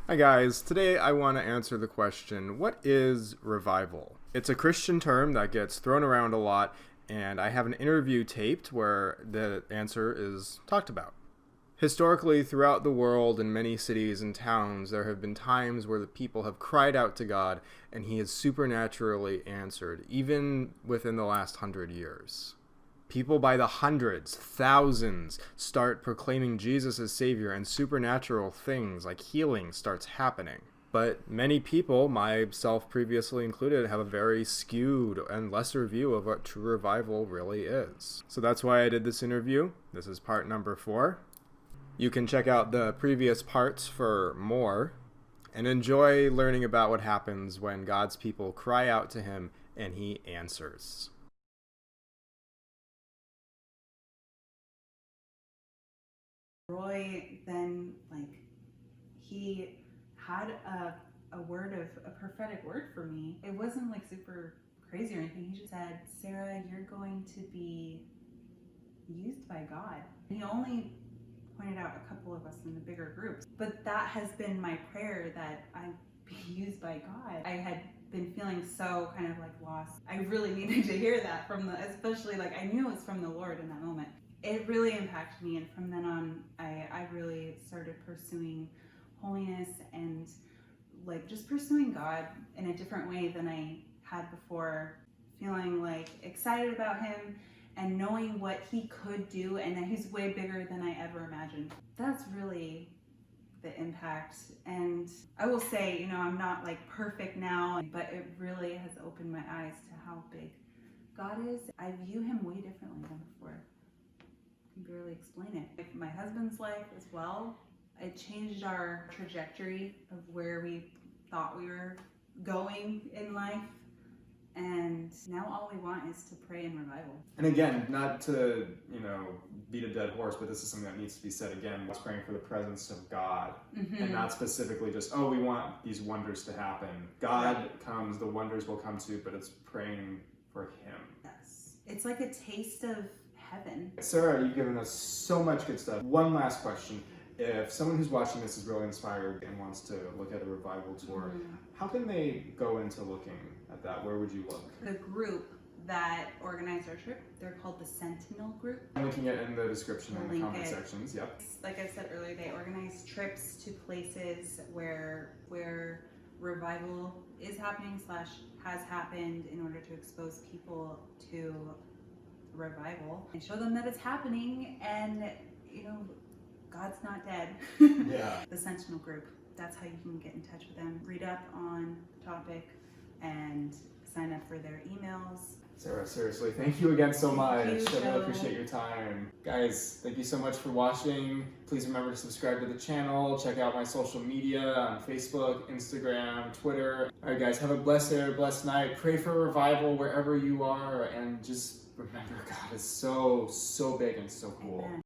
Hi guys, today I want to answer the question, what is revival? It's a Christian term that gets thrown around a lot, and I have an interview taped where the answer is talked about. Historically, throughout the world in many cities and towns, there have been times where the people have cried out to God and He has supernaturally answered, even within the last 100 years. People by the hundreds, thousands, start proclaiming Jesus as Savior, and supernatural things like healing starts happening. But many people, myself previously included, have a very skewed and lesser view of what true revival really is. So that's why I did this interview. This is part number 4. You can check out the previous parts for more, and enjoy learning about what happens when God's people cry out to Him and He answers. Roy then, he had a word of a prophetic word for me. It wasn't super crazy or anything. He just said, "Sarah, you're going to be used by God." He only pointed out a couple of us in the bigger groups, but that has been my prayer, that I be used by God. I had been feeling so kind of lost. I really needed to hear that especially I knew it was from the Lord in that moment. It really impacted me, and from then on, I really started pursuing holiness and just pursuing God in a different way than I had before, feeling excited about Him and knowing what He could do, and that He's way bigger than I ever imagined. That's really the impact. And I will say, I'm not perfect now, but it really has opened my eyes to how big God is. I view Him way differently than before. I can barely explain it. My husband's life as well, it changed our trajectory of where we thought we were going in life. And now all we want is to pray in revival. And again, not to, beat a dead horse, but this is something that needs to be said again. It's praying for the presence of God, and not specifically just, we want these wonders to happen. God comes, the wonders will come too, but it's praying for Him. Yes. It's like a taste of heaven. Sarah, you've given us so much good stuff. One last question. If someone who's watching this is really inspired and wants to look at a revival tour, how can they go into looking at that? Where would you look? The group that organized our trip, they're called the Sentinel Group. I'm linking it in the description and the comment sections, yep. Like I said earlier, they organize trips to places where revival is happening / has happened, in order to expose people to revival and show them that it's happening, and God's not dead. Yeah. The Sentinel Group, that's how you can get in touch with them, read up on the topic, and sign up for their emails. Sarah, seriously, thank you again so much. I really appreciate your time. Guys, thank you so much for watching. Please remember to subscribe to the channel. Check out my social media on Facebook, Instagram, Twitter. All right, guys, have a blessed day or a blessed night. Pray for revival wherever you are, and just remember, God is so big and so cool. Amen.